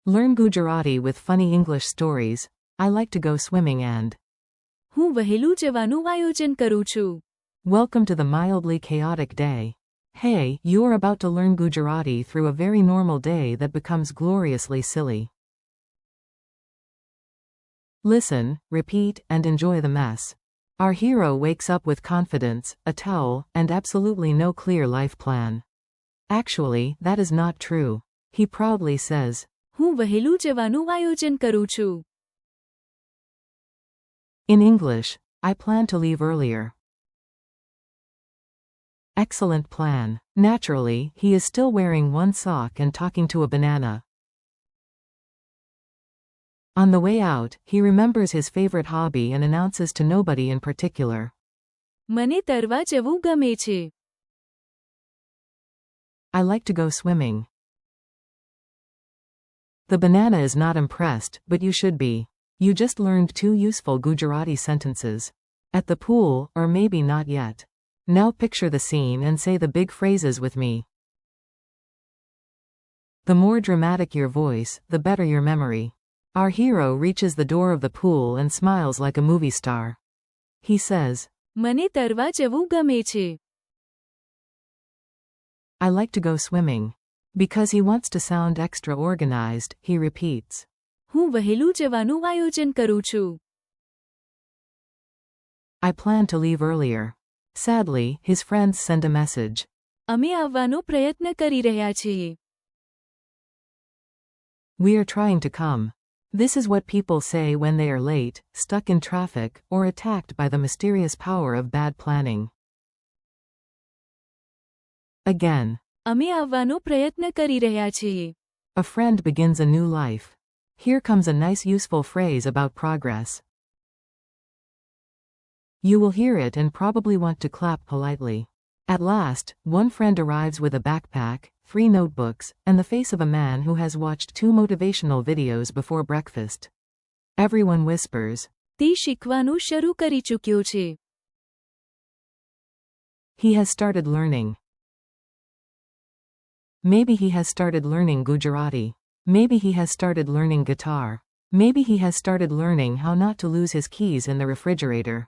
Learn Gujarati with funny English stories. I like to go swimming and હું વહેલું જવાનું આયોજન કરું છું. welcome to the mildly chaotic day. Hey, you're about to learn Gujarati through a very normal day that becomes gloriously silly. Listen, repeat, and enjoy the mess. Our hero wakes up with confidence, a towel, and absolutely no clear life plan. Actually, that is not true. He proudly says, હું વહેલું જવાનું આયોજન કરું છું. in English, I plan to leave earlier. Excellent plan. Naturally, he is still wearing one sock and talking to a banana. On the way out, he remembers his favorite hobby and announces to nobody in particular. મને તરવા જવું ગમે છે. I like to go swimming. The banana is not impressed, but you should be. You just learned 2 useful Gujarati sentences. At the pool, or maybe not yet. Now picture the scene and say the big phrases with me. The more dramatic your voice, the better your memory. Our hero reaches the door of the pool and smiles like a movie star. He says, મને તરવા જવું ગમે છે. I like to go swimming. Because he wants to sound extra organized, he repeats, હું વહેલું જવાનું આયોજન કરું છું. I plan to leave earlier. Sadly, his friends send a message. અમે આવવાનો પ્રયત્ન કરી રહ્યા છીએ. We are trying to come. This is what people say when they are late, stuck in traffic, or attacked by the mysterious power of bad planning. Again. અમે આવવાનો પ્રયત્ન કરી રહ્યા છીએ. A friend begins a new life. Here comes a nice useful phrase about progress. You will hear it and probably want to clap politely. At last, one friend arrives with a backpack, 3 notebooks, and the face of a man who has watched 2 motivational videos before breakfast. Everyone whispers, તે શીખવાનું શરૂ કરી ચૂક્યો છે. he has started learning. Maybe he has started learning Gujarati. Maybe he has started learning guitar. Maybe he has started learning how not to lose his keys in the refrigerator.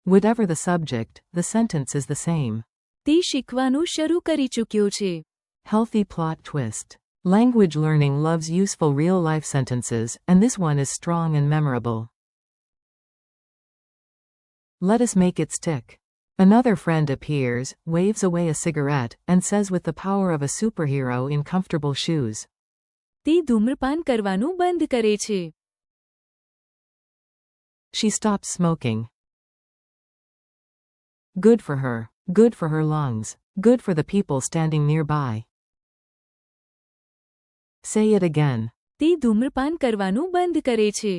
Whatever the subject, the sentence is the same. તે શીખવાનું શરૂ કરી ચૂક્યો છે. Healthy plot twist. Language learning loves useful real-life sentences, and this one is strong and memorable. Let us make it stick. Another friend appears, waves away a cigarette, and says with the power of a superhero in comfortable shoes, તે ધૂમ્રપાન કરવાનું બંધ કરે છે. she stops smoking. Good for her. Good for her lungs. Good for the people standing nearby. Say it again. તે ધૂમ્રપાન કરવાનું બંધ કરે છે.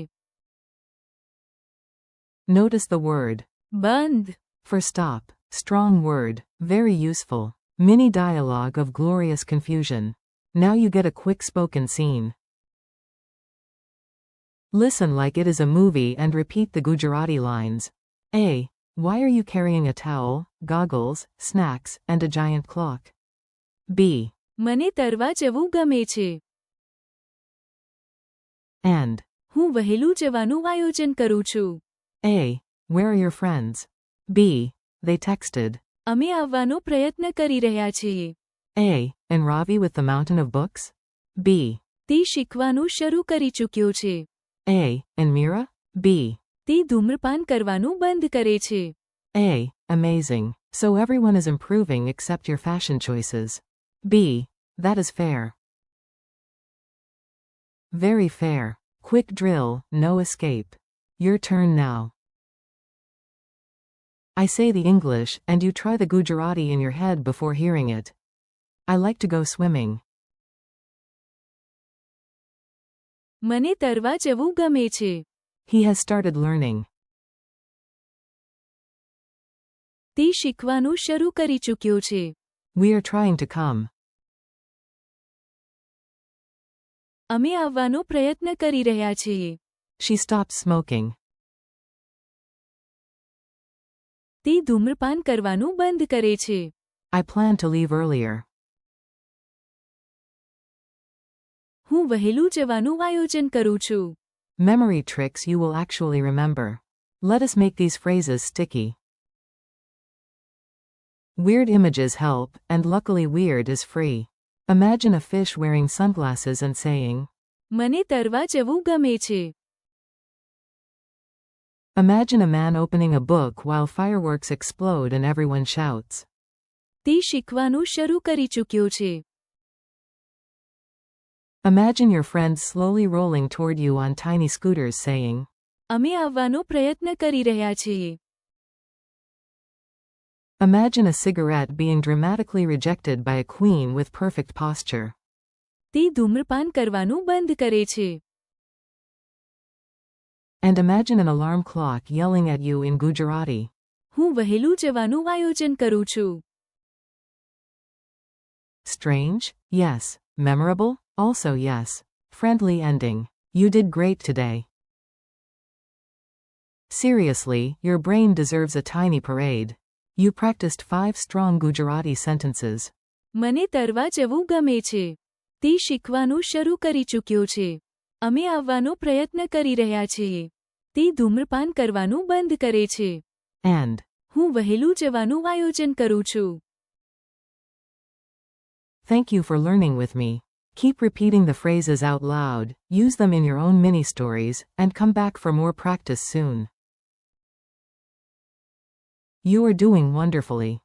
Notice the word બંધ. for stop. Strong word, very useful. Mini dialogue of glorious confusion. Now you get a quick spoken scene. Listen like it is a movie and repeat the Gujarati lines. A. Why are you carrying a towel, goggles, snacks, and a giant clock? B. મને તરવા જવું ગમે છે. And. હું વહેલું જવાનું આયોજન કરું છું. A. Where are your friends? B. They texted. અમે આવવાનો પ્રયત્ન કરી રહ્યા છીએ. A. And Ravi with the mountain of books? B. તે શીખવાનું શરૂ કરી ચૂક્યો છે. A. And Mira? B. તે ધૂમ્રપાન કરવાનું બંધ કરે છે. A. Amazing. So everyone is improving except your fashion choices. B. That is fair. Very fair. Quick drill, no escape. Your turn now. I say the English, and you try the Gujarati in your head before hearing it. I like to go swimming. મને તરવા જવું ગમે છે. He has started learning. તે શીખવાનું શરૂ કરી ચૂક્યો છે. We are trying to come. અમે આવવાનો પ્રયત્ન કરી રહ્યા છીએ. She stopped smoking. તે ધૂમ્રપાન કરવાનું બંધ કરે છે. I plan to leave earlier. હું વહેલું જવાનું આયોજન કરું છું. Memory tricks you will actually remember. Let us make these phrases sticky. Weird images help, and luckily weird is free. Imagine a fish wearing sunglasses and saying, મને તરવા જવું ગમે છે. Imagine a man opening a book while fireworks explode and everyone shouts. તે શીખવાનું શરૂ કરી ચૂક્યો છે. Imagine your friends slowly rolling toward you on tiny scooters saying, અમે આવવાનો પ્રયત્ન કરી રહ્યા છીએ. Imagine a cigarette being dramatically rejected by a queen with perfect posture. તે ધૂમ્રપાન કરવાનું બંધ કરે છે. And imagine an alarm clock yelling at you in Gujarati. હું વહેલું જવાનું આયોજન કરું છું. Strange? Yes. Memorable? Also yes. Friendly ending. You did great today. Seriously, your brain deserves a tiny parade. You practiced 5 strong Gujarati sentences. મને તરવા જવું ગમે છે. તે શીખવાનું શરૂ કરી ચૂક્યો છે. અમે આવવાનો પ્રયત્ન કરી રહ્યા છીએ. તે ધૂમ્રપાન કરવાનું બંધ કરે છે. And હું વહેલું જવાનું આયોજન કરું છું. thank you for learning with me. Keep repeating the phrases out loud, use them in your own mini stories, and come back for more practice soon. You are doing wonderfully.